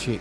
check.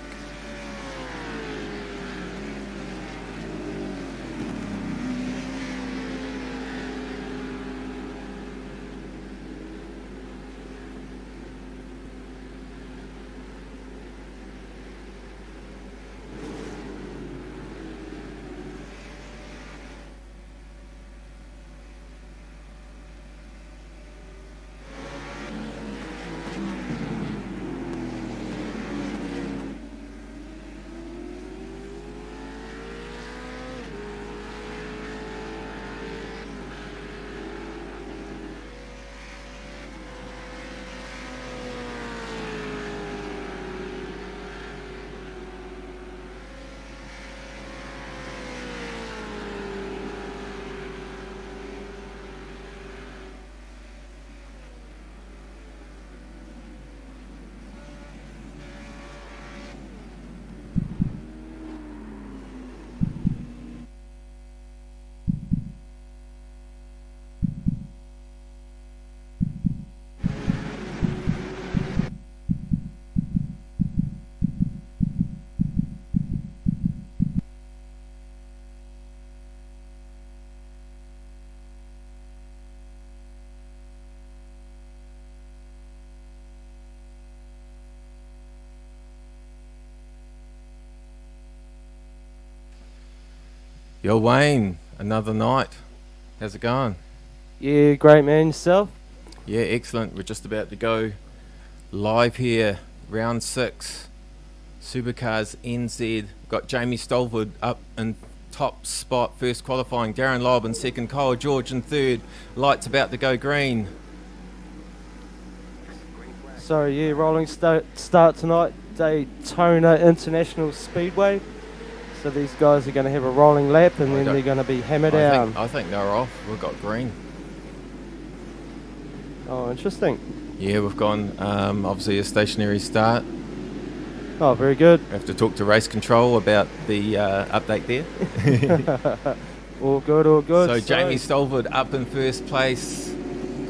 Yo, Wayne, another night. How's it going? Yeah, great man. Yourself? Yeah, excellent. We're just about to go live here, round 6. SuperCars NZ. Got Jamie Stolford up in top spot, first qualifying. Darren Lobb in second. Kyle George in third. Lights about to go green. So, yeah, rolling start tonight, Daytona International Speedway. So these guys are going to have a rolling lap and then they're going to be hammered down. I think they're off. We've got green. Oh, interesting. Yeah, we've gone obviously a stationary start. Oh, very good. We have to talk to race control about the update there. All good, all good. So Jamie Stolford up in first place,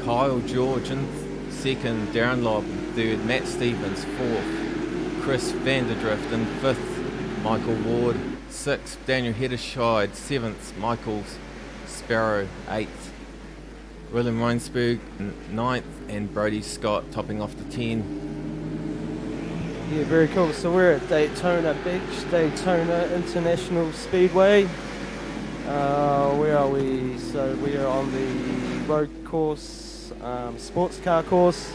Kyle George in second, Darren Lobb in third, Matt Stevens fourth, Chris Vanderdrift in fifth, Michael Ward sixth, Daniel Hedderscheid seventh, Michael Sparrow eighth, William Weinsberg ninth, and Brody Scott topping off the 10. Yeah, very cool. So we're at Daytona Beach, Daytona International Speedway. Where are we? So we are on the road course, sports car course.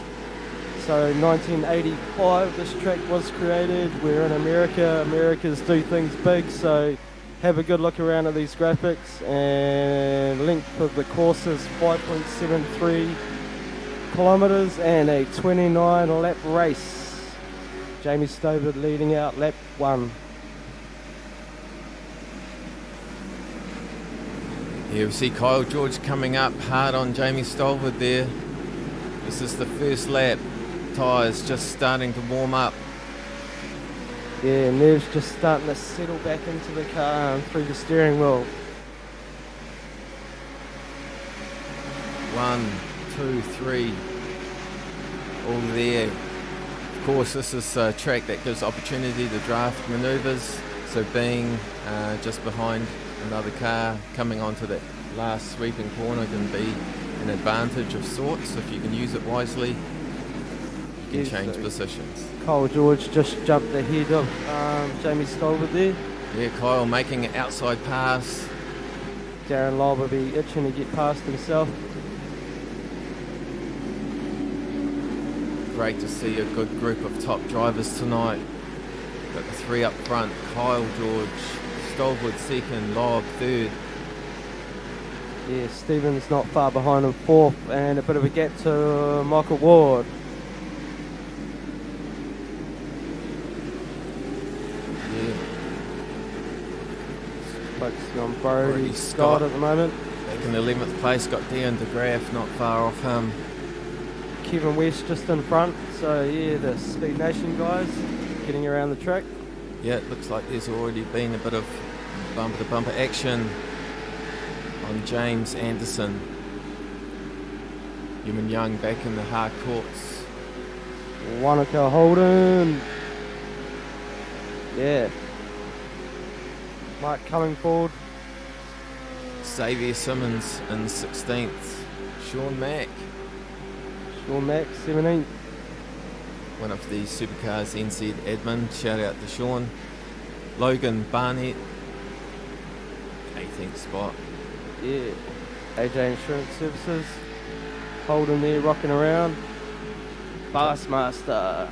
So 1985 this track was created. We're in America. Americans do things big, so have a good look around at these graphics. And length of the course is 5.73 kilometers and a 29 lap race. Jamie Stolford leading out lap 1. Yeah, we see Kyle George coming up hard on Jamie Stolford there. This is the first lap. Tyres just starting to warm up. Yeah, nerves just starting to settle back into the car and through the steering wheel. 1, 2, 3, all there. Of course, this is a track that gives opportunity to draft manoeuvres. So being just behind another car coming onto that last sweeping corner can be an advantage of sorts if you can use it wisely. You can change positions. Kyle George just jumped ahead of Jamie Stolford there. Yeah, Kyle making an outside pass. Darren Lobb will be itching to get past himself. Great to see a good group of top drivers tonight. Got the 3 up front. Kyle George, Stolford second, Lobb third. Yeah, Stevens not far behind him fourth, and a bit of a gap to Michael Ward. Focusing on Brody Scott at the moment. Back in the 11th place, got Dion DeGraff not far off him. Kevin West just in front, so yeah, the Speed Nation guys getting around the track. Yeah, it looks like there's already been a bit of bumper-to-bumper action on James Anderson. Human Young back in the hard courts. Wanaka Holden. Yeah. Mike coming forward. Xavier Simmons in 16th. Sean Mack, Sean Mack, 17th. one of the Supercars NZ admin. Shout out to Sean. Logan Barnett, 18th spot. Yeah. AJ Insurance Services. Holding there, rocking around. Fastmaster.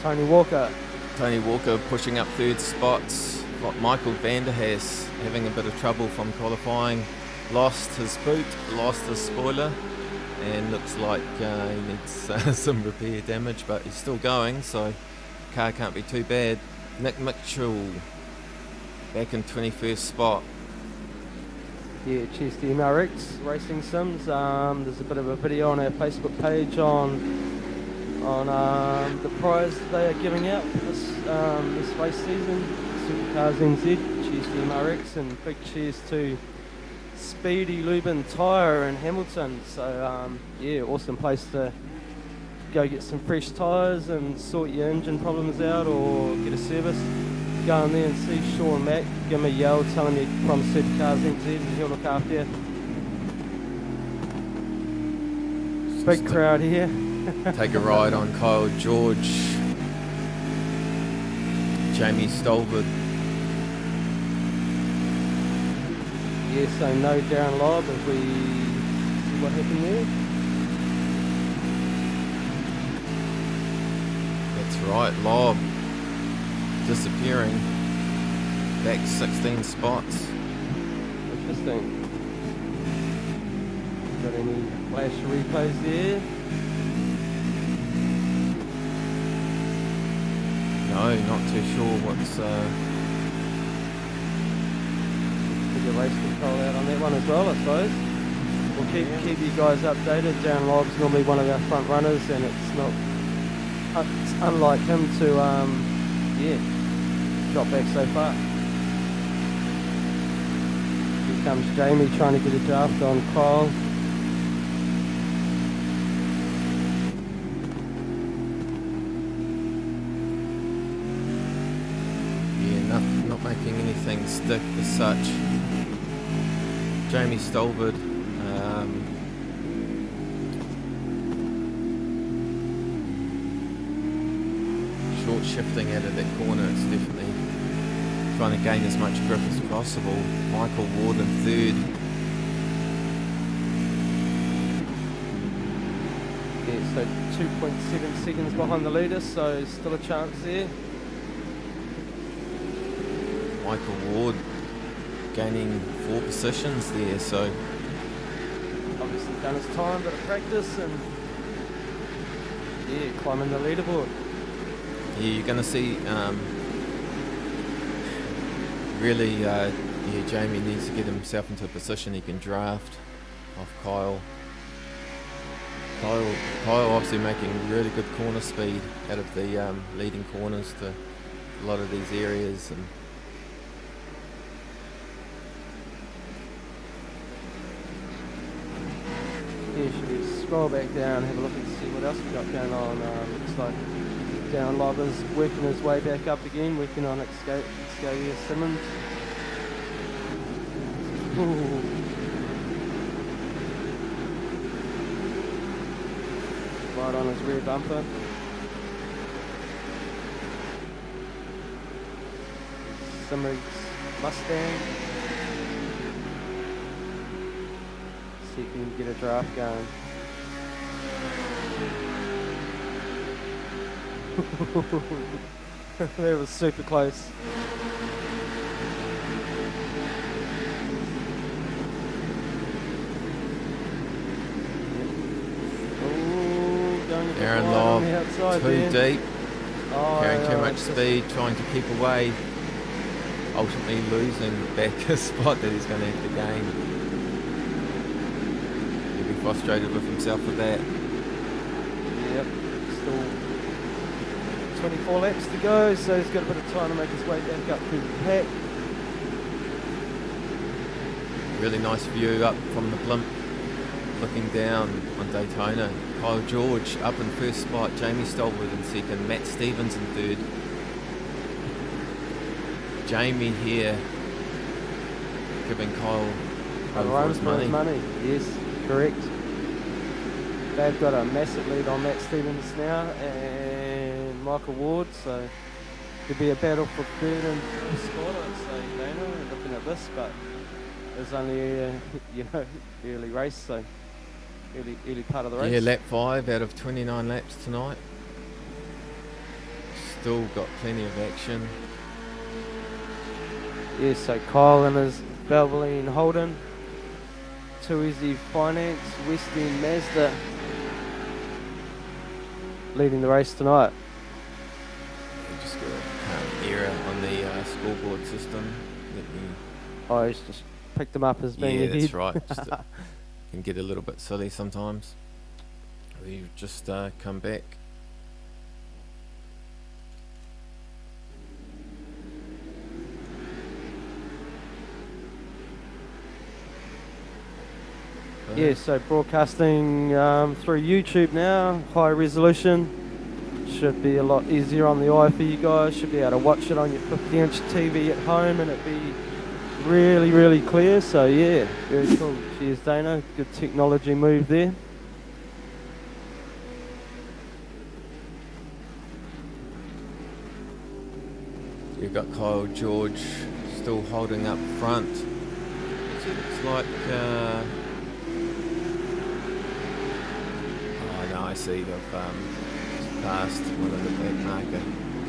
Tony Walker. Tony Walker pushing up third spots. Got Michael Vanderhaas having a bit of trouble from qualifying. Lost his boot, lost his spoiler, and looks like he needs some repair damage, but he's still going, so car can't be too bad. Nick Mitchell back in 21st spot. Yeah, cheers to MRX Racing Sims. There's a bit of a video on our Facebook page on the prize they are giving out for this race season. SuperCars NZ. Cheers to MRX and big cheers to Speedy Lubin Tyre in Hamilton. So yeah, awesome place to go get some fresh tyres and sort your engine problems out or get a service. Go in there and see Sean Mack, give him a yell, tell him you're from SuperCars NZ and he'll look after you. Big crowd here. Take a ride on Kyle George, Jamie Stolbert. Yeah, so no Darren Lobb if we see what happened there. That's right, Lob disappearing. Back 16 spots. Interesting. Got any flash replays there? No, not too sure what's Get your race control out on that one as well, I suppose. We'll keep you guys updated. Darren Lobb's normally one of our front runners, and it's unlike him to drop back so far. Here comes Jamie trying to get a draft on Kyle. not making anything stick as such. Jamie Stolbert, short shifting out of that corner. It's definitely trying to gain as much grip as possible. Michael Ward in third. Yeah, so 2.7 seconds behind the leader, so still a chance there. Michael Ward gaining 4 positions there, so Obviously done his time, bit of practice, and yeah, climbing the leaderboard. yeah, you're going to see really Jamie needs to get himself into a position he can draft off Kyle. Kyle obviously making really good corner speed out of the leading corners to a lot of these areas, and Yeah, should we scroll back down, have a look and see what else we got going on. Looks like Down Lobber's working his way back up again, working on Xavier Simmons. Ooh. Right on his rear bumper. Simmons Mustang. See if we can get a draft going. That was super close. Aaron Lobb too deep, carrying too much speed, trying to keep away, ultimately losing back a spot that he's going to have to gain. He'll be frustrated with himself for that. Yep, still 24 laps to go, so he's got a bit of time to make his way back up through the pack. Really nice view up from the blimp, looking down on Daytona. Kyle George up in first spot, Jamie Stolbert in second, Matt Stevens in third. Jamie here giving Kyle A over run his for his money. Yes, correct. They've got a massive lead on Matt Stevens now and Michael Ward, so there'll be a battle for third and fourth spot, I'd say, Dana, looking at this, but it's only early race, so early part of the race. Yeah, lap 5 out of 29 laps tonight. Still got plenty of action. Yeah, so Kyle and his Valvoline Holden, Too Easy Finance, West End Mazda leading the race tonight. Just got an error on the scoreboard system. Oh, he's just picked them up as being ahead. Yeah, that's right. Just can get a little bit silly sometimes. We've just come back. Yeah, so broadcasting through YouTube now, high resolution. Should be a lot easier on the eye for you guys. Should be able to watch it on your 50-inch TV at home and it'd be really, really clear. So yeah, very cool. Cheers, Dana. Good technology move there. You've got Kyle George still holding up front. So it looks like I see they've passed one of the back marker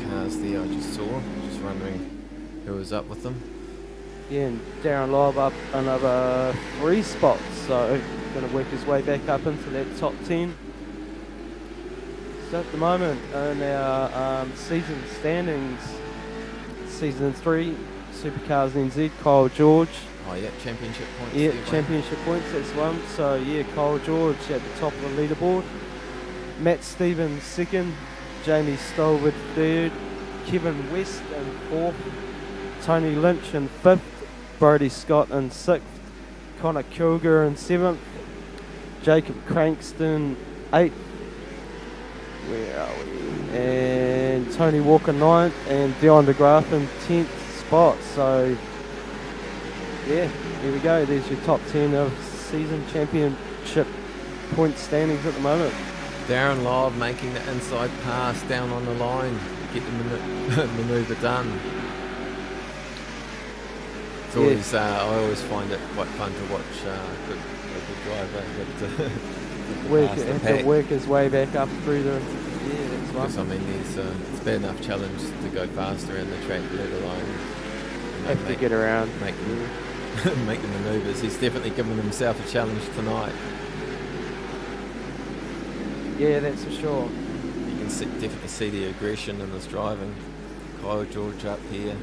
cars there I just saw. Just wondering who was up with them. Yeah, and Darren Lobb up another 3 spots, so going to work his way back up into that top 10. So at the moment, in our season standings, Season 3, SuperCars NZ, Kyle George. Oh yeah, championship points. Yeah, there, championship points, that's one. So yeah, Kyle George at the top of the leaderboard. Matt Stevens second, Jamie Stolwood third, Kevin West in fourth, Tony Lynch in fifth, Brody Scott in sixth, Connor Kilger in seventh, Jacob Crankston eighth, where are we? And Tony Walker ninth, and Dion DeGraaf in 10th spot. So yeah, here we go. There's your top 10 of season championship point standings at the moment. Darren Lobb making the inside pass down on the line, get the manoeuvre done. It's always, I always find it quite fun to watch a good driver have to work his way back up through the. Yeah, that's because I mean, it's bad enough challenge to go faster in the track, let alone have to get around, make the manoeuvres. He's definitely given himself a challenge tonight. Yeah, that's for sure. You can definitely see the aggression in his driving. Kyle George up here.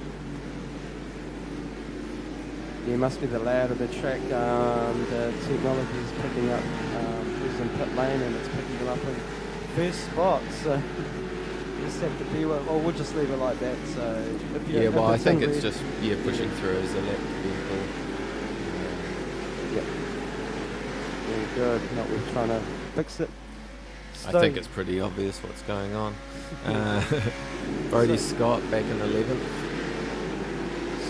Yeah, it must be the layout of the track. The technology is picking up who's in pit lane and it's picking them up in first spot. So you just have to be we'll just leave it like that. So if I think it's just pushing through as a lap vehicle. Yep. Very good. Not we're trying to fix it. I think it's pretty obvious what's going on. Brody Scott back in 11th.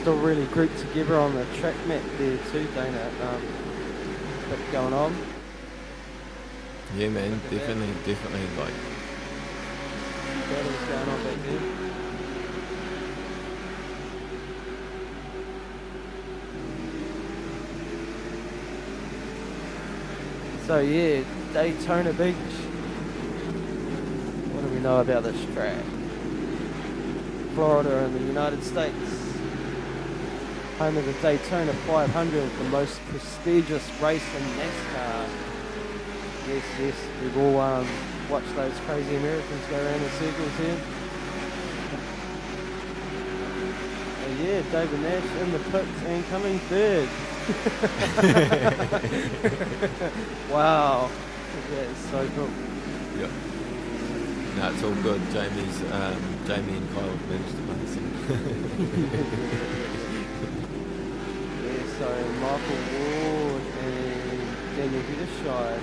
Still really grouped together on the track map there too, Dana. Bit going on. Yeah, man, definitely like. Battle's going on back there. So yeah, Daytona Beach. What do we know about this track? Florida in the United States. Home of the Daytona 500, the most prestigious race in NASCAR. Yes, we've all watched those crazy Americans go around in circles here. And yeah, David Nash in the pits and coming third. Wow, that's so cool. Yeah. No, it's all good. Jamie and Kyle have managed to make some. Yeah, so Michael Ward and Daniel Hedershire.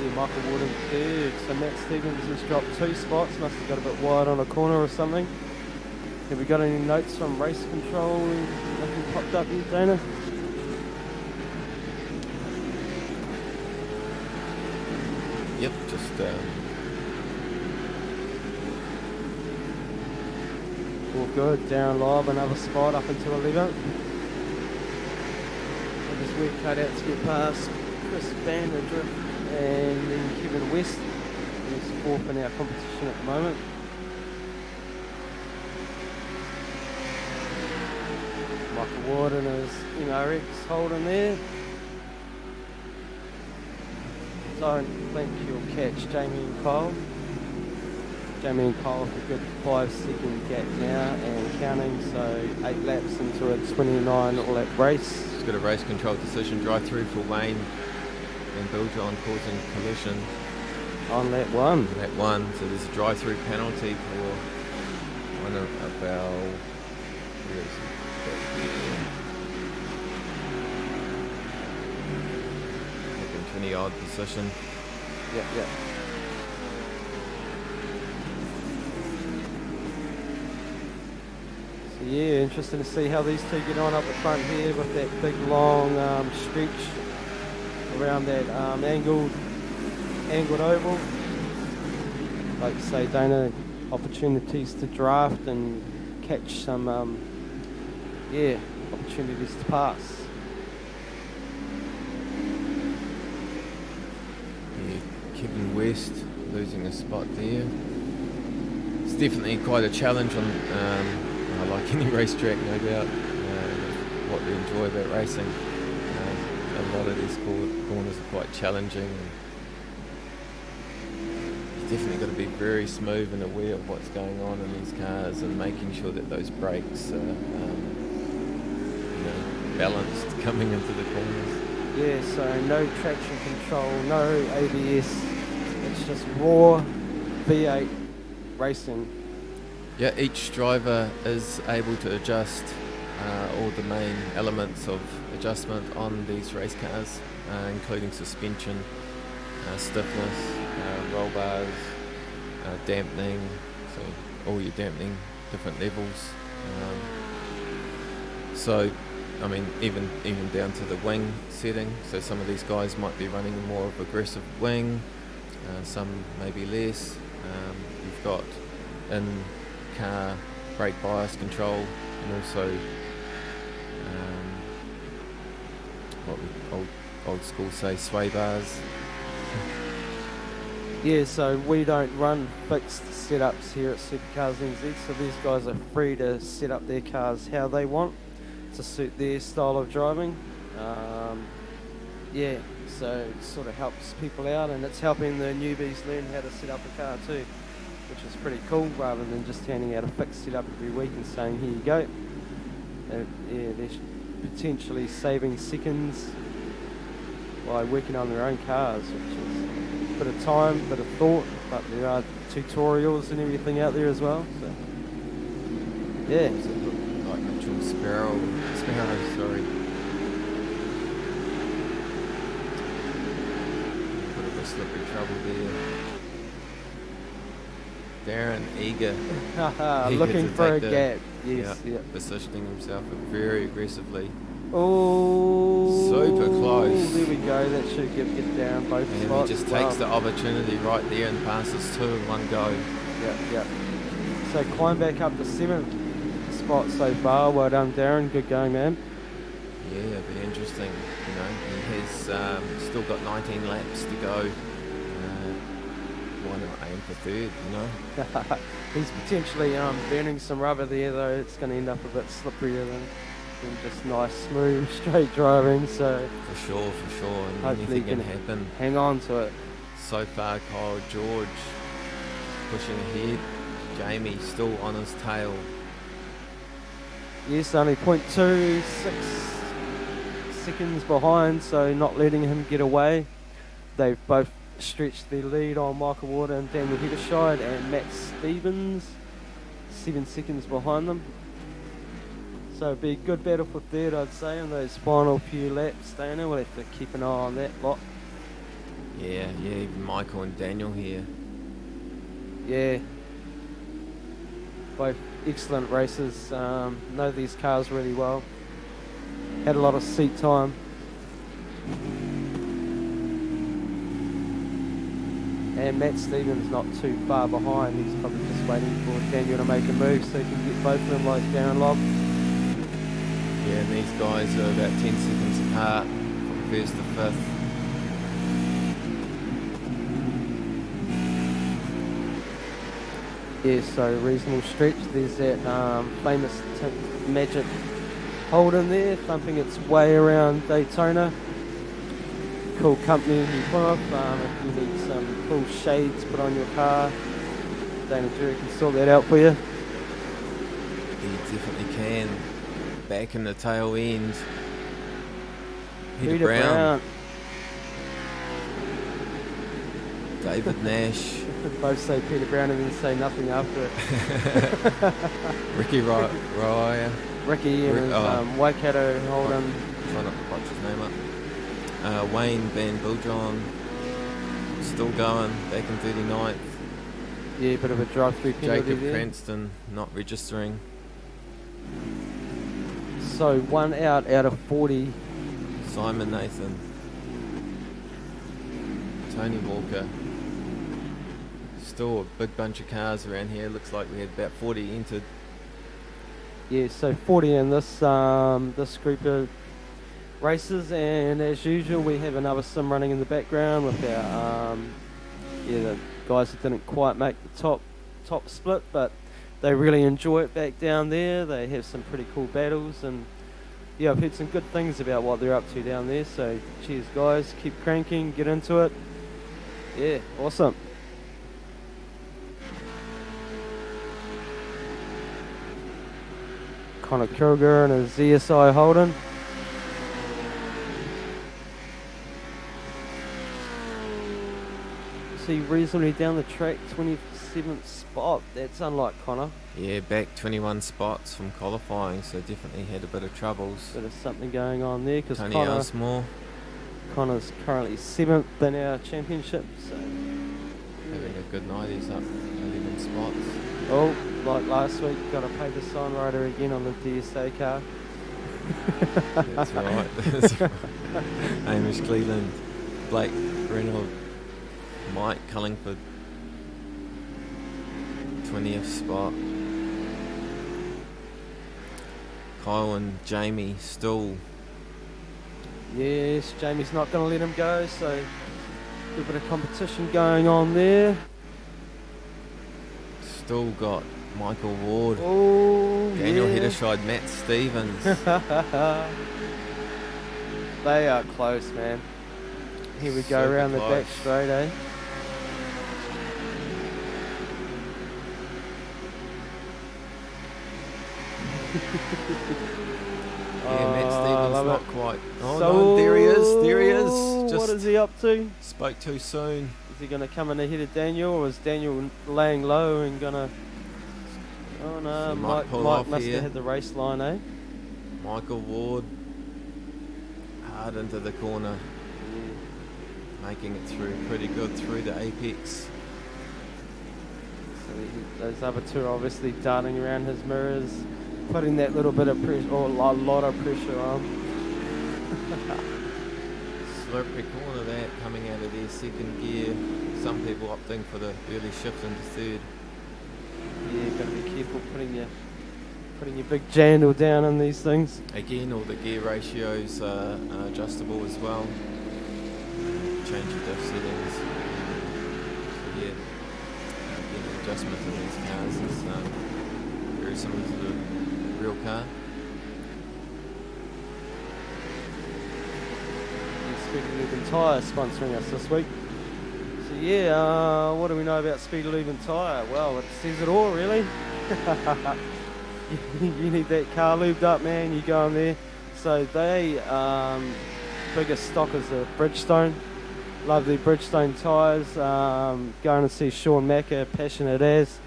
Yeah, Michael Warden third. So Matt Stevens has dropped 2 spots. Must have got a bit wide on a corner or something. Have we got any notes from race control? Nothing popped up yet, Dana? Yep, just all good. Darren Lobb, another spot up into 11th. And just weird cutouts to get past Chris Van der Drift and then Kevin West, who's 4th in our competition at the moment. Michael Warden is MRX holding there. Don't think you'll catch Jamie and Kyle. Jamie and Kyle with a good 5-second gap now and counting, so 8 laps into a 29 lap race. It's got a race control decision drive through for Wayne and Bill John causing collision On lap 1. lap 1. So there's a drive through penalty for one of our, where is he? 20 odd position. Yep. So yeah, interesting to see how these two get on up the front here with that big long stretch around that angled oval. Like you say, Dana, opportunities to draft and catch some opportunities to pass. Kevin West losing a spot there. It's definitely quite a challenge on, like any racetrack, no doubt. What we enjoy about racing. A lot of these corners are quite challenging. You've definitely got to be very smooth and aware of what's going on in these cars and making sure that those brakes are balanced coming into the corners. Yeah, so no traction control, no ABS. It's just raw V8 racing. Yeah, each driver is able to adjust all the main elements of adjustment on these race cars, including suspension, stiffness, roll bars, dampening, so all your dampening, different levels. So, I mean, even down to the wing setting. So some of these guys might be running a more of aggressive wing, some maybe less. You've got in-car brake bias control, and also what we old school say, sway bars. Yeah, so we don't run fixed setups here at SuperCars NZ, so these guys are free to set up their cars how they want to suit their style of driving. So it sort of helps people out, and it's helping the newbies learn how to set up a car too, which is pretty cool, rather than just handing out a fixed setup every week and saying, here you go. They're potentially saving seconds by working on their own cars, which is a bit of time, a bit of thought, but there are tutorials and everything out there as well. So yeah. Like Mitchell Sparrow, sorry. Bit of a slippery trouble there. Darren eager Looking to for a take gap. Yes. yeah, positioning himself very aggressively. Oh, Super close. There we go. That should get down both And spots. he just takes the opportunity right there and passes 2 in one go. Yeah. So climb back up to 7th spot so far. Well done, Darren. Good going, man. Yeah, it'll be interesting. He has still got 19 laps to go. Why not aim for 3rd, He's potentially burning some rubber there, though. It's going to end up a bit slipperier than just nice, smooth, straight driving. So For sure. And hopefully anything you can happen. hang on to it. So far, Kyle George pushing ahead. Jamie still on his tail. Yes, only 0.26 seconds behind, so not letting him get away. They've both stretched their lead on Michael Warder and Daniel Hederscheid, and Matt Stevens 7 seconds behind them. So it'll be a good battle for 3rd, I'd say, in those final few laps. Dana, we'll have to keep an eye on that lot. Yeah, even Michael and Daniel here. Yeah. Both excellent races. Know these cars really well. Had a lot of seat time. And Matt Stevens not too far behind. He's probably just waiting for Daniel to make a move so he can get both of them like Darren Lobb. Yeah, and these guys are about 10 seconds apart from first to fifth. Yeah, so reasonable stretch. There's that famous Magic Holden there, thumping its way around Daytona. Cool company you put off. If you need some cool shades put on your car, Dana Jury can sort that out for you. He definitely can. Back in the tail end. Peter Brown. David Nash. Both say Peter Brown and then say nothing after it. Ricky Ryan. Ricky and his Waikato Holden. Try not to botch his name up. Wayne Van Biljon. Still going, back in 39th. Yeah, bit of a drive-through penalty Jacob there. Cranston not registering. So 1 out of 40. Simon Nathan. Tony Walker. Still a big bunch of cars around here. Looks like we had about 40 entered. Yeah, so 40 in this this group of races, and as usual we have another sim running in the background with our the guys that didn't quite make the top split, but they really enjoy it back down there. They have some pretty cool battles, and yeah, I've heard some good things about what they're up to down there, so cheers guys, keep cranking, get into it. Yeah, awesome. Connor Kilger and his ZSI Holden. See reasonably down the track, 27th spot. That's unlike Connor. Yeah, back 21 spots from qualifying, so definitely had a bit of troubles. Bit of something going on there because Tony Elsmore Connor's currently 7th in our championship. So having a good night. He's up 11 spots. oh, like last week, got a paper sign rider again on the DSA car. That's right. That's right. Hamish Cleland, Blake Reynolds, Mike Cullingford, 20th spot. Kyle and Jamie still. Yes, Jamie's not going to let him go, so a little bit of competition going on there. Still got Michael Ward. Oh, Daniel yeah. Hedderscheid, Matt Stevens. They are close, man. Here we go Super around the close. back straight, eh? Yeah, Matt I Stevens love not it. quite. Oh So, no, there he is. There he is. what Just is he up to? spoke too soon. Is he going to come in ahead of Daniel, or is Daniel laying low and going to... Oh no, So might pull Mike off must here. have had the race line, eh? Michael Ward hard into the corner, making it through pretty good through the apex. So those other two are obviously darting around his mirrors, putting that little bit of pressure, or a lot of pressure on. Slippery corner that coming out of their second gear. Some people opting for the early shift into third. Yeah, got to be careful putting your big jandle down on these things. Again, all the gear ratios are adjustable as well. Change your diff settings. So yeah, again, the adjustment of these cars is very similar to the real car. Speed Loop Tyre sponsoring us this week. So yeah, what do we know about Speed Loop Tyre? Well, it says it all, really. You need that car lubed up, man. You go in there. So they biggest stockers are Bridgestone. Love their Bridgestone tyres. Going to see Sean Macker, passionate as.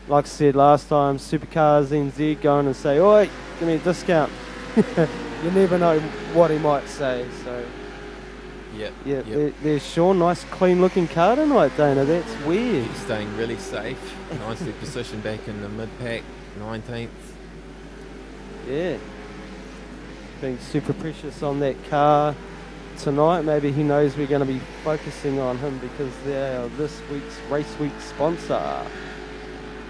Like I said last time, Supercars NZ, going and say, "Oi, give me a discount." You never know what he might say. So Yep. Yeah, Yep. there's Sean. Nice, clean-looking car tonight, Dana. That's weird. He's staying really safe. Nicely positioned back in the mid-pack, 19th. Yeah. Being super precious on that car tonight. Maybe he knows we're going to be focusing on him because they are this week's race week sponsor.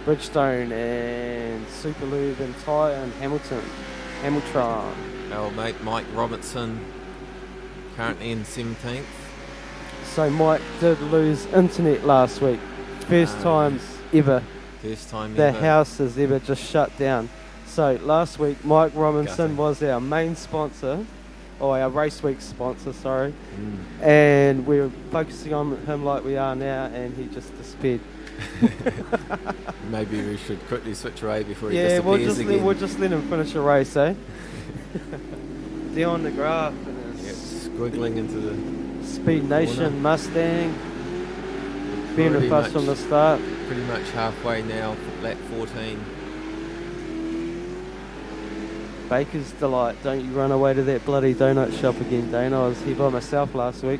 Bridgestone and Superlube and Tyre and Hamilton. Hamilton. Our mate Mike Robertson, currently in 17th. So Mike did lose internet last week. First time Yes. ever. First time The ever. house has ever just shut down. So last week, Mike Robinson Gutting. was our main sponsor, or our race week sponsor, sorry. Mm. And we were focusing on him like we are now, and he just disappeared. Maybe we should quickly switch away before he Yeah, disappears again. we'll just let him finish a race, eh? Down the graph and Yep, his squiggling into the Speed Nation corner. Mustang. Been with Pretty us much. from the start. Pretty much halfway now for lap 14. Baker's Delight. Don't you run away to that bloody donut shop again, Dana. I was here by myself last week.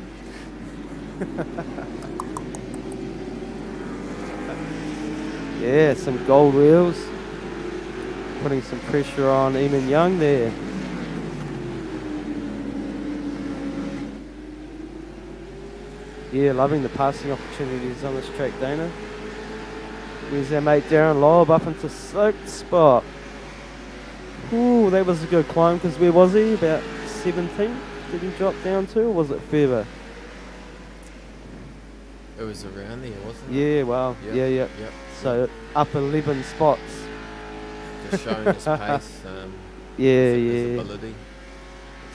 Yeah, some gold wheels. Putting some pressure on Eamon Young there. Yeah, loving the passing opportunities on this track, Dana. There's our mate Darren Loeb up into 6th spot. Ooh, that was a good climb because where was he? About 17th? Did he drop down to, or was it further? It was around there, wasn't it? Yeah, wow. Yep, Yeah. Yep. So up 11 spots. Just showing his pace. Yeah, his yeah. ability.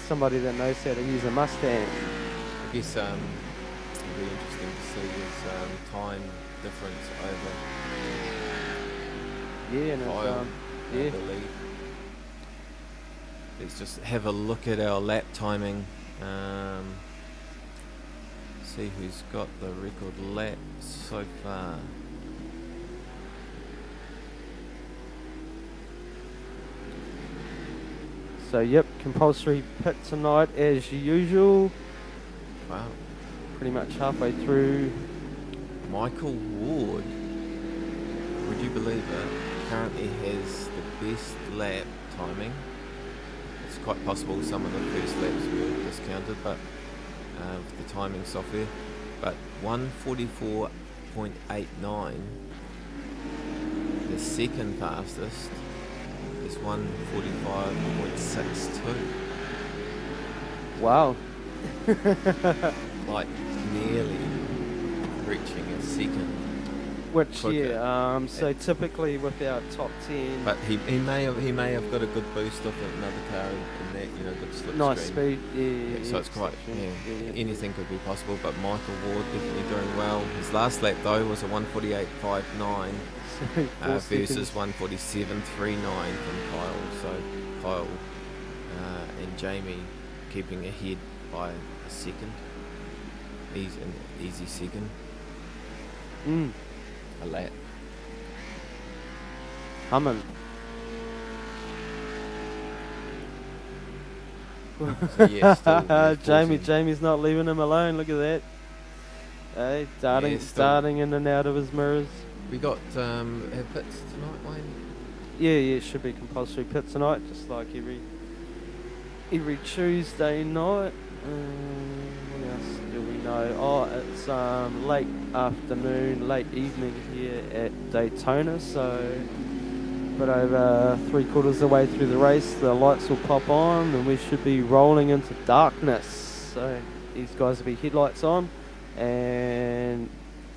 Somebody that knows how to use a Mustang. I guess it'll be interesting to see his time difference over Yeah, and Kyle yeah. in the lead. Let's just have a look at our lap timing. See who's got the record lap so far. So yep, compulsory pit tonight as usual. Wow. Pretty much halfway through. Michael Ward, would you believe it, currently has the best lap timing. It's quite possible some of the first laps were discounted, but with the timing software. But 1:44.89. The second fastest is 1:45.62. Wow. Like nearly reaching a second. Which quicker. yeah, so typically with our top 10, But he may have got a good boost off another car in that, good slipstream. nice speed. Yeah, So it's quite yeah. anything could be possible. But Michael Ward definitely doing well. His last lap though was a 1:48.59 versus 1:47.39 from Kyle. So Kyle and Jamie keeping ahead by a second. He's an easy second. A lap. Humming. So yeah, still Jamie's not leaving him alone. Look at that. Hey, darting in and out of his mirrors. We got have pits tonight, Wayne. Yeah, it should be compulsory pit tonight, just like every Tuesday night. What else do we know? Oh, it's late afternoon, late evening here at Daytona, so but over 3/4 of the way through the race, the lights will pop on and we should be rolling into darkness. So these guys will be headlights on and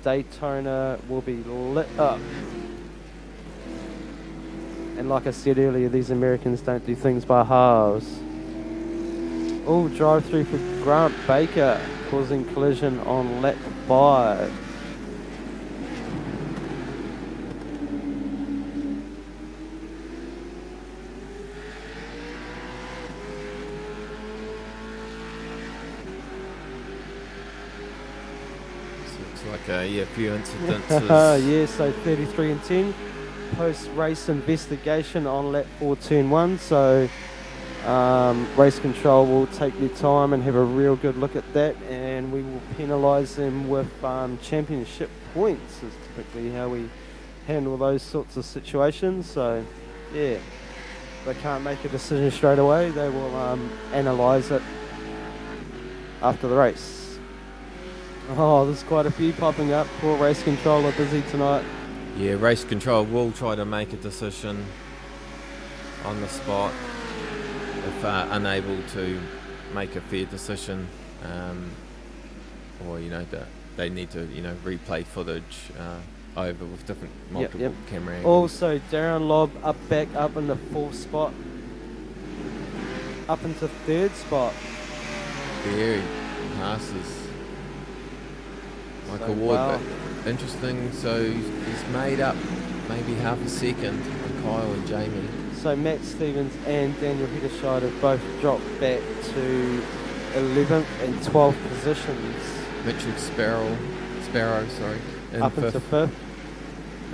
Daytona will be lit up. And like I said earlier, these Americans don't do things by halves. Oh, drive through for Grant Baker, causing collision on lap 5. Looks like a few incidences. Yeah, so 33 and 10. Post-race investigation on lap 4, turn 1. So Race control will take their time and have a real good look at that, and we will penalise them with championship points, is typically how we handle those sorts of situations. So, yeah, they can't make a decision straight away. They will analyse it after the race. Oh, there's quite a few popping up. Poor race controller busy tonight. Yeah, race control will try to make a decision on the spot if unable to make a fair decision, or they need to replay footage over with different multiple camera angles. Also, Darren Lobb back up in the 4th spot, up into 3rd spot. There he passes Michael Ward, but interesting. So he's made up maybe half a second on Kyle and Jamie. So Matt Stevens and Daniel Hederscheid have both dropped back to 11th and 12th positions. Mitchell Sparrow, Up into 5th.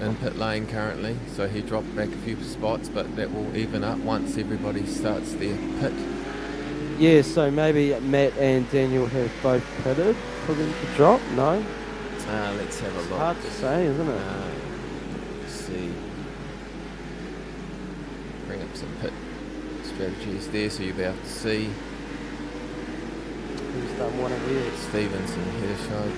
In pit lane currently, so he dropped back a few spots, but that will even up once everybody starts their pit. Yeah, so maybe Matt and Daniel have both pitted for them to drop? No? Let's have a look. Hard to say, isn't it? Let's see. Bring up some pit strategies there so you'll be able to see. Who's done one of theirs? Stevens and Hederscheid.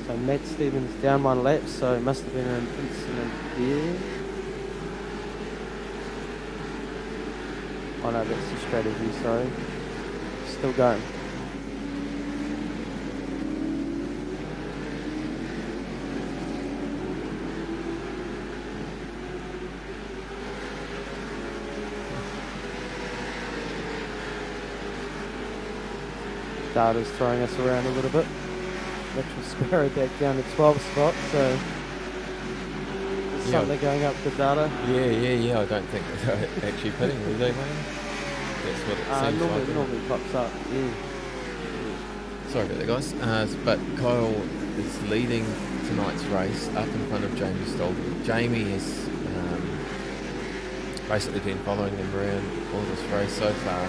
So Matt Stevens down 1 lap, so it must have been an incident there. Oh no, that's the strategy, sorry. Still going. Data's throwing us around a little bit. Mitchell Sparrow back down to 12th spot, so there's something going up with data. Yeah. I don't think they're actually pitting, were they, Wayne? That's what it seems like. Normally pops up, yeah. Sorry about that, guys. But Kyle is leading tonight's race up in front of Jamie Stolberg. Jamie has basically been following him around all this race so far.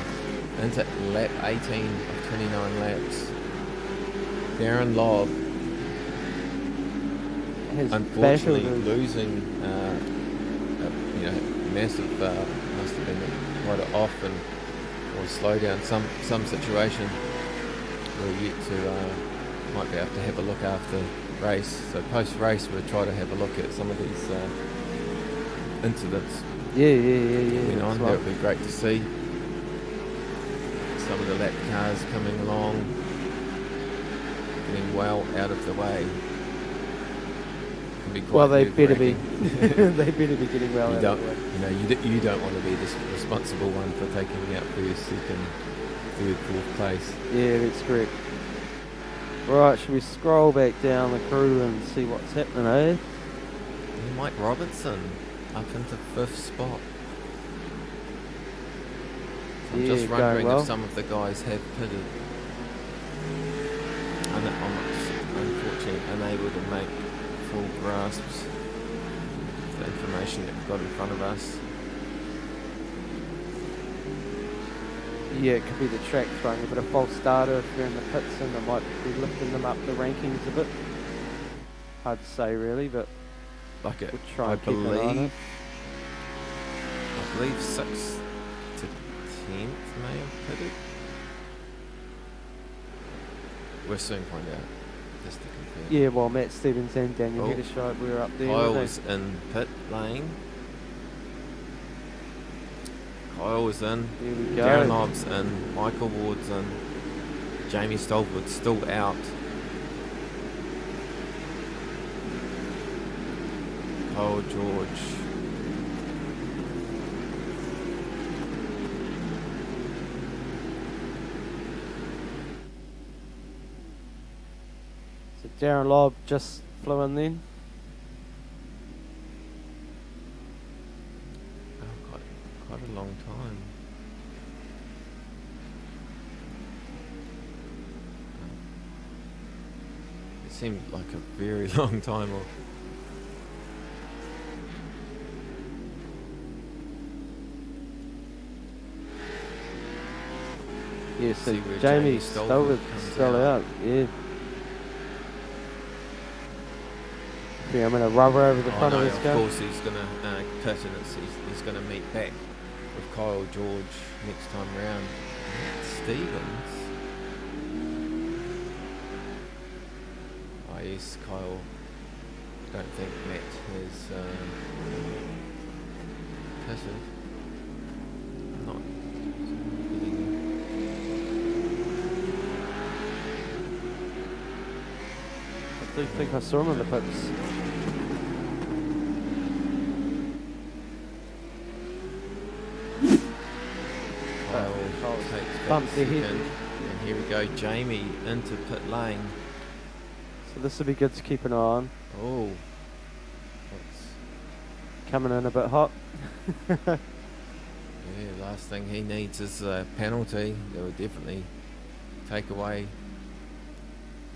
Into lap 18 of 29 laps. Darren Lobb, unfortunately losing, massive, must have been quite off and or slow down some situation. We'll yet to might be able to have a look after race. So post race, we'll try to have a look at some of these incidents. Yeah. On that would be great to see. Some of the lap cars coming along, getting well out of the way. Can be quite they better be. They better be getting well out of the way. You don't want to be the responsible one for taking out first, second, third, fourth place. Yeah, that's correct. Right, should we scroll back down the crew and see what's happening, eh? Mike Robertson up into 5th spot. I'm just wondering if some of the guys have pitted. I'm unfortunately unable to make full grasps of the information that we've got in front of us. Yeah, it could be the track throwing a bit of false data if they're in the pits, and it might be lifting them up the rankings a bit. Hard to say really, but like we'll try and keep an eye on it. I believe 6th to 10th may have pitted. We'll soon find out. Just to confirm. Yeah, well, Matt Stevens and Daniel Hederscheid, we were up there. Kyle was in pit lane. Kyle was in. Here we go. Darren Lobb's in. Michael Ward's in. Jamie Stolberg's still out. Kyle George. So Darren Lobb just flew in then. Quite a long time. It seemed like a very long time. Yeah, so See where Jamie Stolberg Stolberg comes still out. out. Yeah. Yeah, I'm going to rubber over the Oh front no, of his of car. course he's going to pit, and he's going to meet back with Kyle George next time round. Stevens. Oh yes, Kyle. Don't think Matt has pitted. Not. I do think I saw him in the pits. Kyle takes back bumped their head. second. And here we go, Jamie into pit lane. So this will be good to keep an eye on. Oh. Coming in a bit hot. Yeah, last thing he needs is a penalty. That would definitely take away.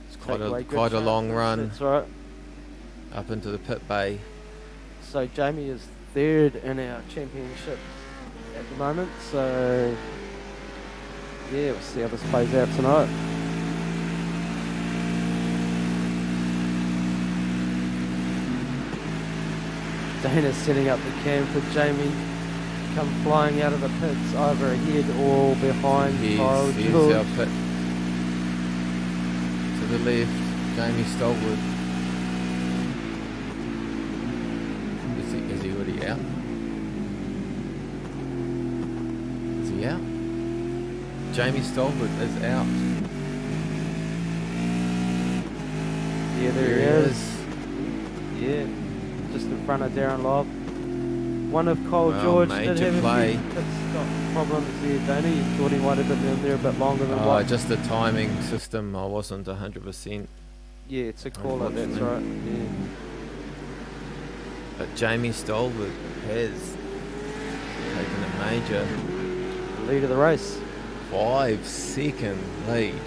It's quite a long run. That's right. Up into the pit bay. So Jamie is third in our championship at the moment. So yeah, we'll see how this plays out tonight. Dana's setting up the cam for Jamie. Come flying out of the pits, either ahead or behind Kyle Here's George. our pit. To the left, Jamie Stolberg. Is he already out? Is he out? Jamie Stolberg is out. Yeah, there he is. Yeah, just in front of Darren Lobb. One of Kyle Well, George did major have play. a few pit stop problems there, Danny. He thought he might have been in there a bit longer than what. Just the timing system, I wasn't 100%. Yeah, it's a caller, that's right. Yeah. But Jamie Stolberg has taken a major Lead of the race. 5-second lead.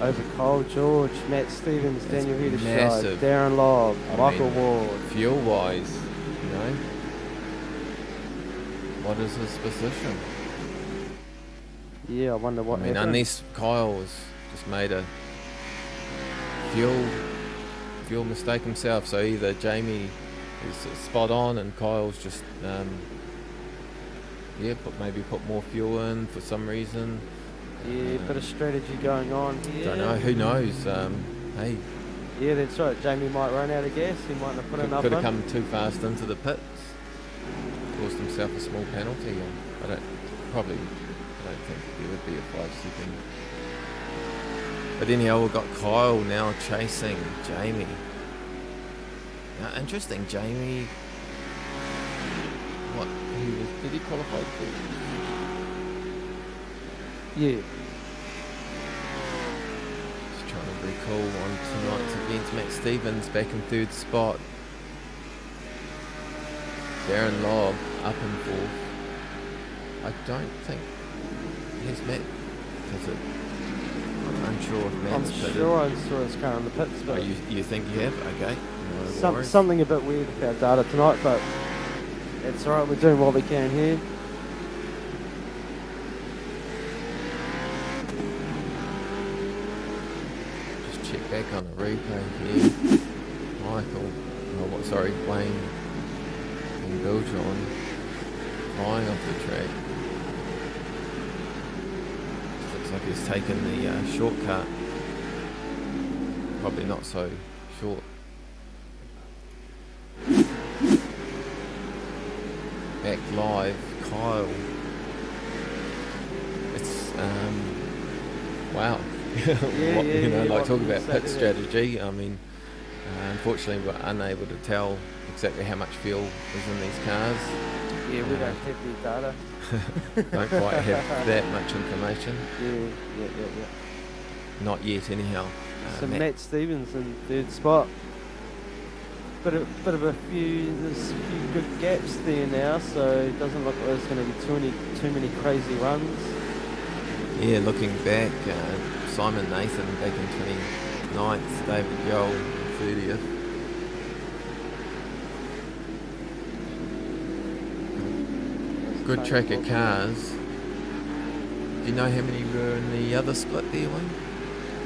Over Kyle George, Matt Stevens, That's Daniel Hedershide, massive. Darren Lobb, I Michael mean, Ward. Fuel-wise, you know. What is his position? Yeah, I wonder what happened. Unless Kyle has just made a fuel mistake himself. So either Jamie is spot on and Kyle's just maybe put more fuel in for some reason. Yeah, bit of strategy going on here. Don't know. Who knows? Hey, yeah, that's right. Jamie might run out of gas. He might not put enough could have in. come too fast into the pits. Caused himself a small penalty. I don't think there would be a 5-second. But anyhow, we've got Kyle now chasing Jamie. Now, interesting, Jamie. Did he qualify for? Yeah. Just trying to recall on tonight's events. Matt Stevens back in third spot. Darren Lobb up in fourth. I don't think. Yes, Matt. Is it? I'm unsure if Matt's pitted. I'm sure I saw his car in the pits, but You think you have? Okay. No worries. something a bit weird with our data tonight, but it's alright, we're doing what we can here. Just check back on the replay here. Wayne and Beltron flying off the track. Looks like he's taken the shortcut. Probably not so short. Back live, Kyle. It's wow. Talk about pit strategy. I mean, unfortunately, we're unable to tell exactly how much fuel is in these cars. Yeah, we don't have the data. Don't quite have that much information. Yeah. Not yet, anyhow. So Matt Stevens in third spot. There's a few good gaps there now, so it doesn't look like there's going to be too many crazy runs. Yeah, looking back, Simon Nathan back in 29th, David Gold 30th. Good track of cars. Do you know how many were in the other split there, Wayne?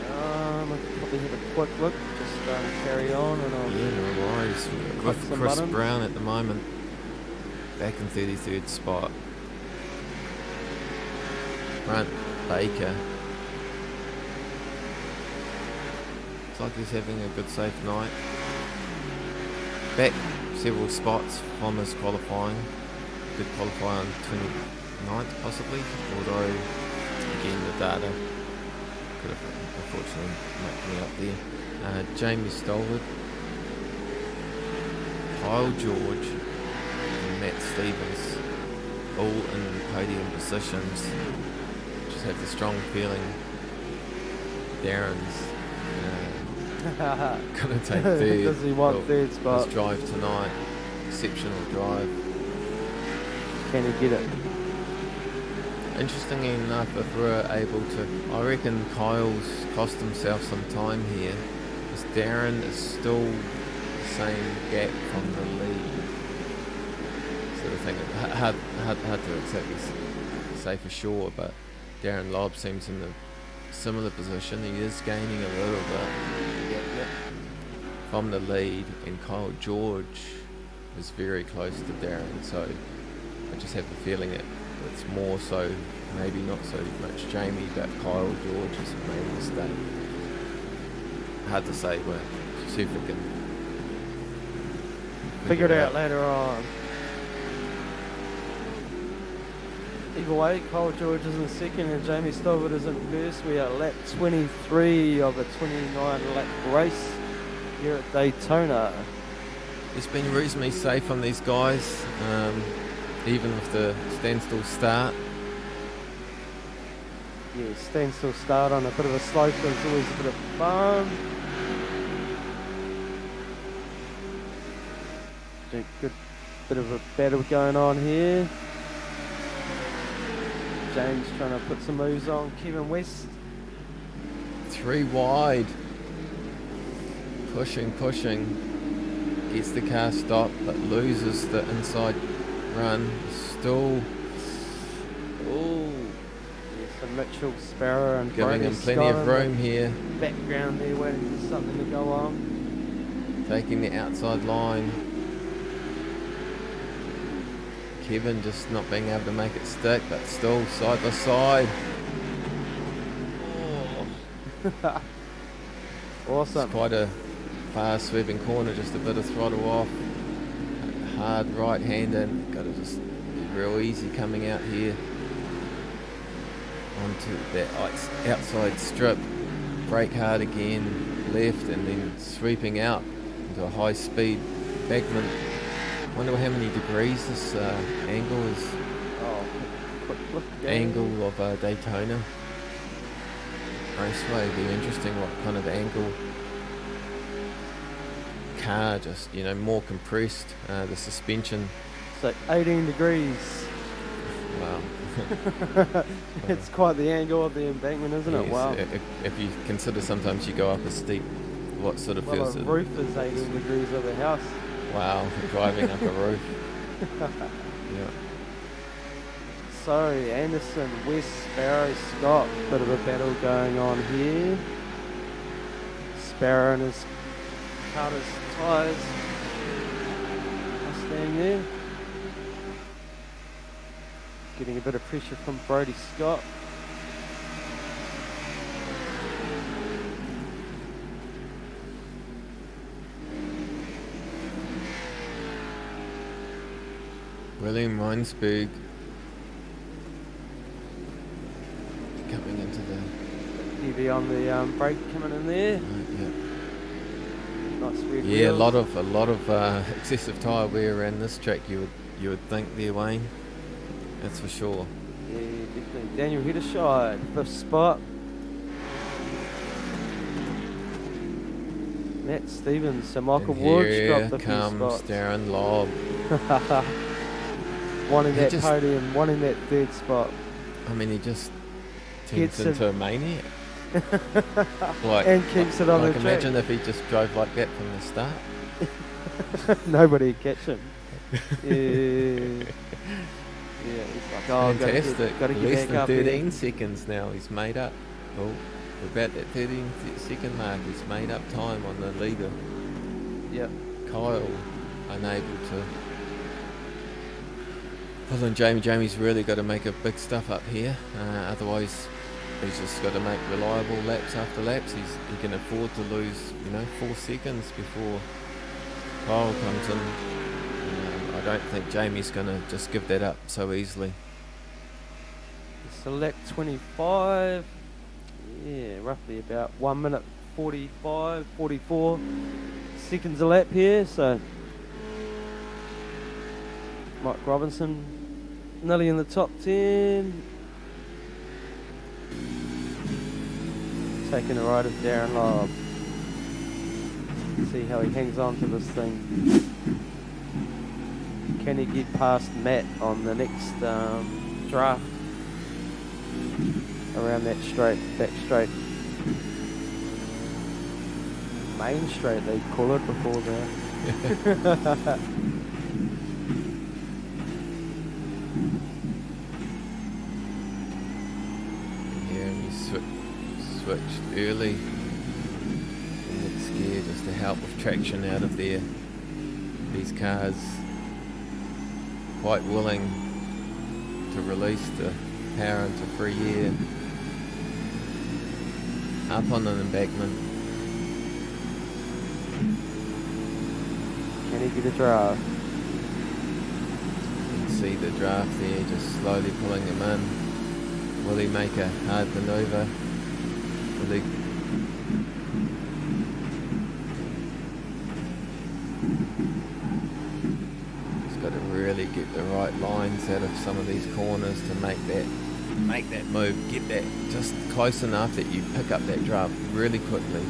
I'll probably have a quick look. Just carry on, and I'll Yeah, no worries. click With some Chris buttons. Brown at the moment, back in 33rd spot. Grant Baker. Looks like he's having a good safe night. Back several spots from his qualifying. Did qualify on 29th possibly, although again the data could have unfortunately knocked me up there. Jamie Stolford, Kyle George and Matt Stevens all in podium positions. Just have the strong feeling Darren's gonna take third. Does he want third spot? His drive tonight, exceptional drive. Can he get it? Interestingly enough, if we're able to, I reckon Kyle's cost himself some time here, because Darren is still the same gap from the lead. Sort of thing. Hard to exactly say for sure, but Darren Lobb seems in a similar position. He is gaining a little bit from the lead, and Kyle George is very close to Darren, so I just have the feeling that it's more so, maybe not so much Jamie, but Kyle George has made a mistake. Hard to say, but see if we can Figure it out later on. Either way, Kyle George is in second and Jamie Stolford is in first. We are lap 23 of a 29 lap race here at Daytona. It's been reasonably safe on these guys, even with the standstill start. Yeah, standstill start on a bit of a slope is always a bit of fun. Good bit of a battle going on here. James trying to put some moves on Kevin West. 3 wide. Pushing. Gets the car stopped, but loses the inside run. Still. Oh. Yeah, so Mitchell, Sparrow and Giving Brody him plenty of Scott room here. in the background there waiting for something to go on. Taking the outside line. Kevin just not being able to make it stick, but still side by side. Oh. Awesome. It's quite a fast sweeping corner, just a bit of throttle off. Hard right hand in. Got to just be real easy coming out here onto that outside strip. Brake hard again, left, and then sweeping out into a high speed backman. Wonder how many degrees this angle is. Oh, quick look again. Angle of Daytona Raceway. It'd be interesting what kind of angle. Car just, more compressed. The suspension. So 18 degrees. Wow. It's quite the angle of the embankment, isn't it? Yes, Wow. If you consider sometimes you go up a steep, what sort of Well, feels the it? roof is 18 degrees of the house. Wow, driving up a roof. Yeah. So, Anderson, West, Sparrow, Scott. Bit of a battle going on here. Sparrow and his Carter's tyres. Mustang there. Getting a bit of pressure from Brody Scott. William Weinsberg coming into the Heavy on the brake coming in there. Nice red yeah, wheels. a lot of excessive tyre wear around this track. You would think there, Wayne. That's for sure. Yeah, definitely. Daniel Heddershide, 5th spot. Matt Stevens, so Michael And Woods here dropped the few comes spots. Darren Lobb. Wanting He that just- podium, wanting that 3rd spot. I mean, he just Gets turns into it. a maniac. Like, And keeps it on like the track. imagine if he just drove like that from the start. Nobody catch him. Yeah. Yeah, he's like, oh, Fantastic. got to get Less back than up 13 here. seconds now. He's made up. Oh, we're about that 13-second mark. He's made up time on the leader. Yep. Kyle unable to pull in Jamie. Jamie's really got to make a big stuff up here. Otherwise, he's just got to make reliable laps after laps. He can afford to lose, 4 seconds before Kyle comes in. I don't think Jamie's going to just give that up so easily. Select 25. Yeah, roughly about 1 minute 45, 44 seconds a lap here. So Mike Robinson nearly in the top 10. Taking a ride of Darren Lobb. See how he hangs on to this thing. Can he get past Matt on the next draft? Around that back straight. Main straight they call it before that. Yeah, and he switched early in next gear just to help with traction out of there. These cars quite willing to release the power into free air. Up on an embankment. Can he get a draft? You can see the draft there just slowly pulling him in. Will he make a hard manoeuvre? Will he? He's got to really get the right lines out of some of these corners to make that move, get that just close enough that you pick up that draft really quickly,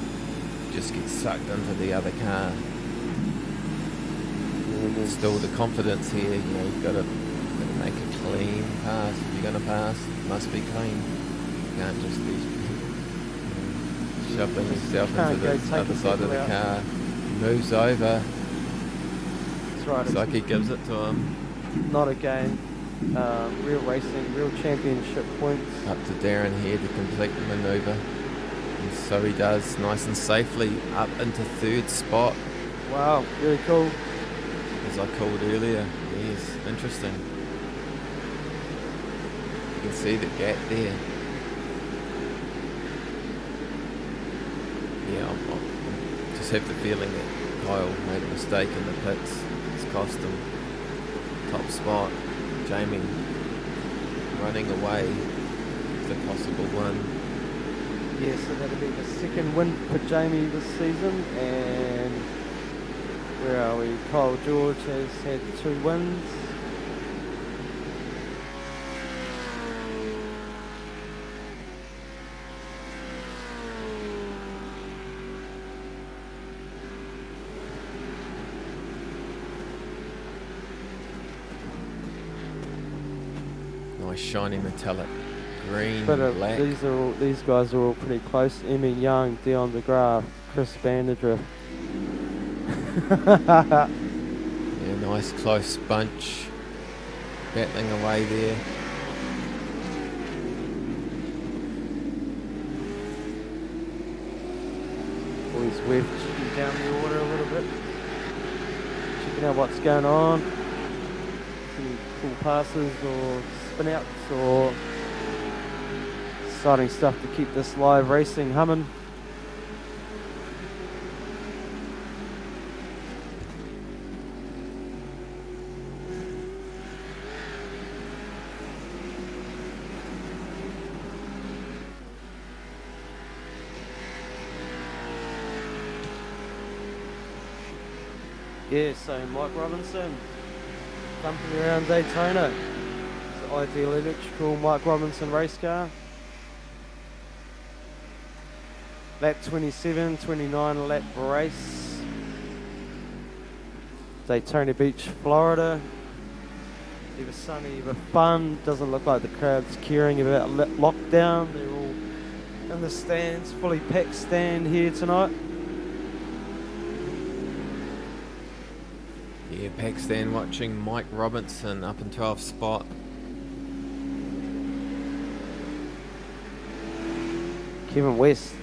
just get sucked into the other car. And still the confidence here, you've got to make a clean pass. If you're going to pass, it must be clean. You can't just be shoveling yourself into the other side of the car. He moves over. That's right. It's like he gives it to him. Not a game. Real racing, real championship points. Up to Darren here to complete the manoeuvre. And so he does, nice and safely, up into third spot. Wow, very cool. As I called earlier, yes, interesting. You can see the gap there. Yeah, I just have the feeling that Kyle made a mistake in the pits. It's cost him top spot. Jamie running away with a possible win. Yeah, so that'll be the second win for Jamie this season. And where are we? Kyle George has had 2 wins. Nice shiny metallic green, But black. these guys are all pretty close. Emmy Young, Dion DeGraaf, Chris Vanderdrift. Yeah, nice close bunch battling away there. Boys, we've checking down the order a little bit. Checking out what's going on. Some cool passes or spin outs or exciting stuff to keep this live racing humming. Yeah, so Mike Robinson, thumping around Daytona. It's the ideal electrical Mike Robinson race car. Lap 27, 29 lap race. Daytona Beach, Florida. Either sunny, either fun. Doesn't look like the crowd's caring about lockdown. They're all in the stands, fully packed stand here tonight. Yeah, Pakistan watching Mike Robinson up in 12th spot. Kevin West.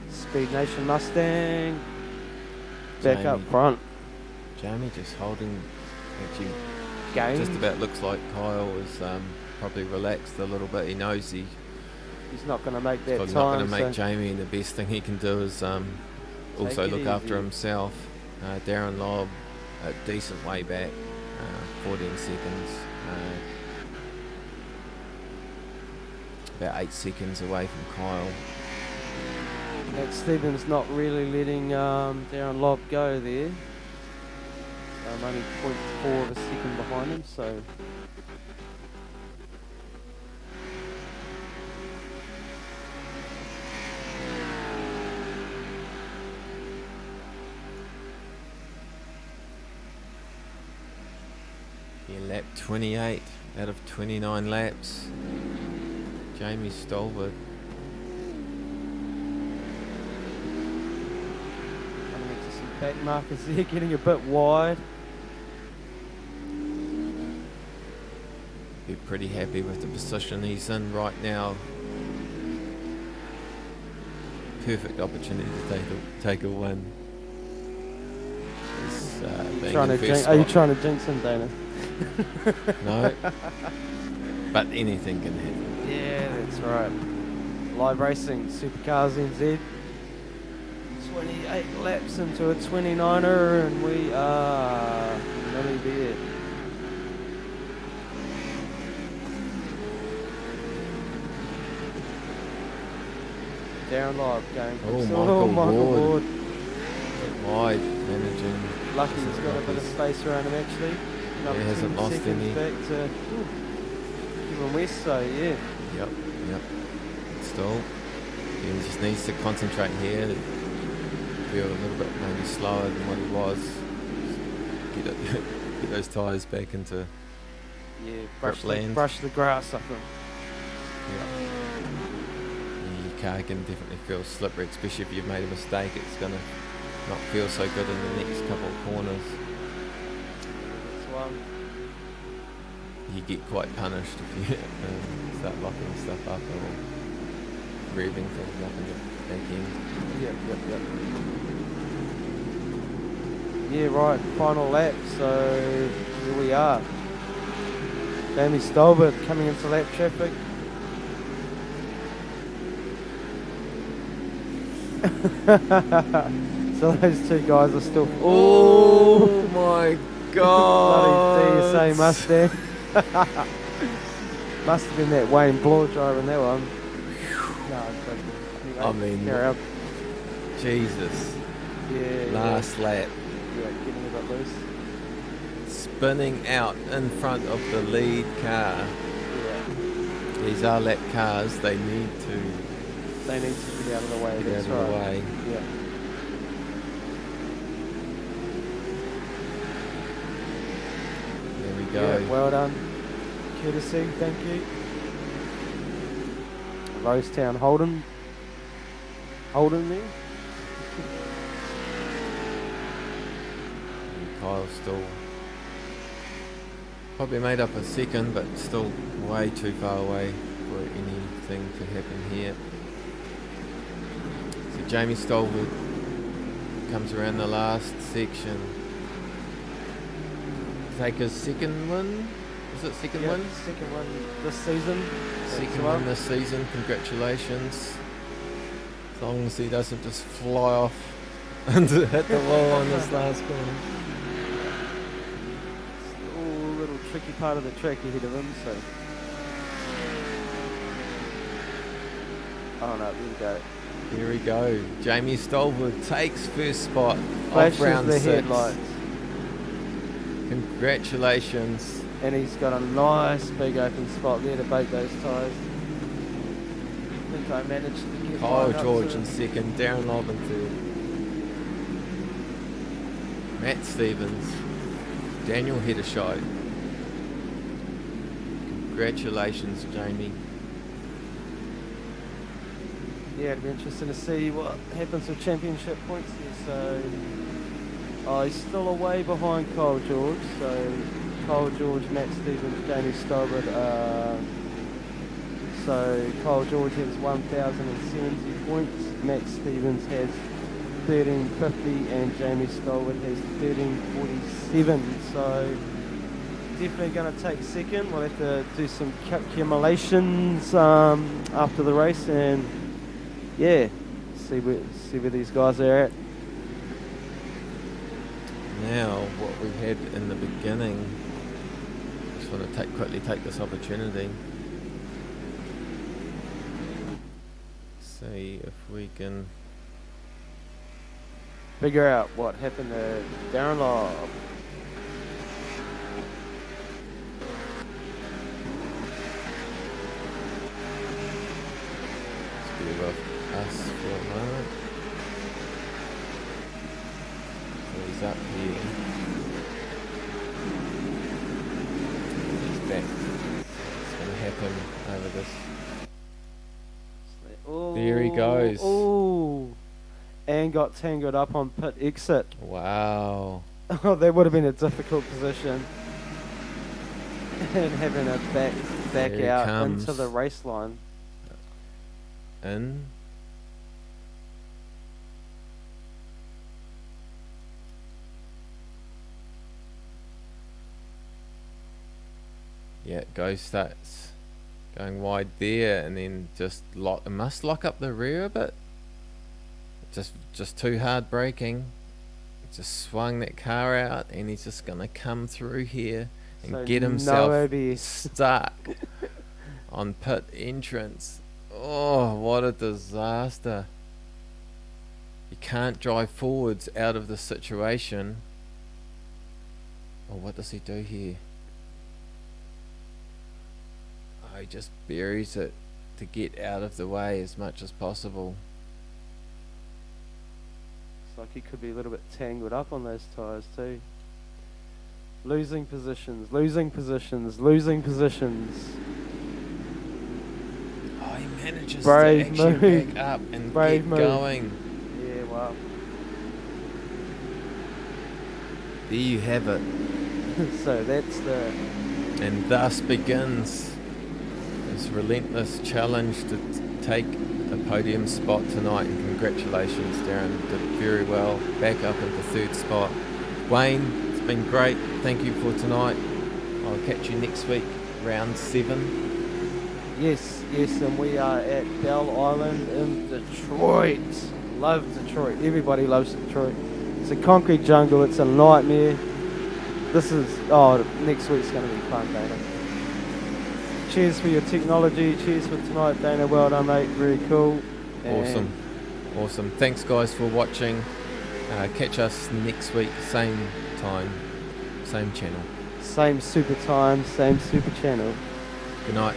Speed Nation Mustang. Back up Jamie. front. Jamie just holding, actually, Game. just about looks like Kyle is probably relaxed a little bit. He knows he's He's not going to make that not time. going to make Jamie, and the best thing he can do is also it look after easy. himself. Darren Lobb, a decent way back, 14 seconds. About 8 seconds away from Kyle. Matt Stevens not really letting Darren Lobb go there. So I'm only 0.4 of a second behind him, so... Yeah, lap 28 out of 29 laps. Jamie Stolberg. Coming into some back markers there, getting a bit wide. Be pretty happy with the position he's in right now. Perfect opportunity to take a win. He's, being in first Are you spot. trying to jinx him, Dana? No, but anything can happen. Yeah, that's right. Live racing, Supercars NZ. 28 laps into a 29er, and we are nearly there. Darren Lobb going. Oh, Michael Ward. Ward. Wide managing. Lucky he's got a bit of space around him actually. Another He hasn't 10 lost seconds any. back to Kevin West, so yeah. Yep. Still, he just needs to concentrate here. Feel a little bit maybe slower than what he was. Get those tyres back into. Yeah, Grip land. brush the grass up him. Your car can definitely feel slippery, especially if you've made a mistake. It's going to not feel so good in the next couple of corners. That's one. You get quite punished if you start locking stuff up or revving things up in the back end. Yep. Yeah, right, final lap, so here we are. Jamie Stolberg coming into lap traffic. So those two guys are still... Oh my god! Bloody DSA Mustang. Must have been that Wayne Bloor driving that one. No, but anyway, I mean, carry on. Jesus. Yeah, Last lap. Yeah, getting a bit loose. Spinning out in front of the lead car. Yeah. These are lap cars. They need to They need to get out of the way. get That's out of the right. way. Yeah. There we go. Yeah, well done. Courtesy, thank you. Rosetown Holden. Holden there. And Kyle's still probably made up a second, but still way too far away for anything to happen here. So Jamie Stolberg comes around the last section. Take his second win. Is it second win? Second one this season. Second win this season. Congratulations. As long as he doesn't just fly off and hit the wall on this last corner. A little tricky part of the track ahead of him, so. Oh no, there we go. Here we go. Jamie Stolberg takes first spot Flashes off round the 6. headlights. Congratulations. And he's got a nice big open spot there to bake those tyres. I think I managed to get Kyle mine up George to- in second, Darren Lobb in third. Matt Stevens, Daniel Hedderscheid. Congratulations, Jamie. Yeah, it'd be interesting to see what happens with championship points here. So, he's still away behind Kyle George. So, Kyle George, Matt Stevens, Jamie Stolberg are So Kyle George has 1,070 points, Matt Stevens has 1350, and Jamie Stolwood has 1347. So definitely going to take second. We'll have to do some calculations after the race, and yeah, see where these guys are at. Now, what we had in the beginning, just want to quickly take this opportunity. See if we can figure out what happened to Darren Lobb. Let's give off us for a moment. So he's up here. He's back. What's going to happen over this? Ooh, There he goes. Ooh. And got tangled up on pit exit. Wow. Oh, that would have been a difficult position. And having a back out comes. into the race line. In. Yeah, starts going wide there, and then just must lock up the rear a bit. Just too hard braking. Just swung that car out, and he's just gonna come through here and So get himself no ABS. stuck on pit entrance. Oh, what a disaster. You can't drive forwards out of the situation. Oh, what does he do here? Oh, he just buries it to get out of the way as much as possible. It's like he could be a little bit tangled up on those tyres too. Losing positions, losing positions, losing positions. Oh, he manages Brave to actually move. back up and Brave get move. going. Yeah, wow. There you have it. So that's the... And thus begins this relentless challenge to take a podium spot tonight. And congratulations, Darren, did very well. Back up into third spot. Wayne, it's been great. Thank you for tonight. I'll catch you next week, round 7. Yes, and we are at Bell Island in Detroit. Love Detroit. Everybody loves Detroit. It's a concrete jungle. It's a nightmare. Next week's going to be fun, Dana. Cheers for your technology. Cheers for tonight, Dana. Well done, mate. Very cool. And Awesome. Thanks, guys, for watching. Catch us next week, same time, same channel. Same super time, same super channel. Good night.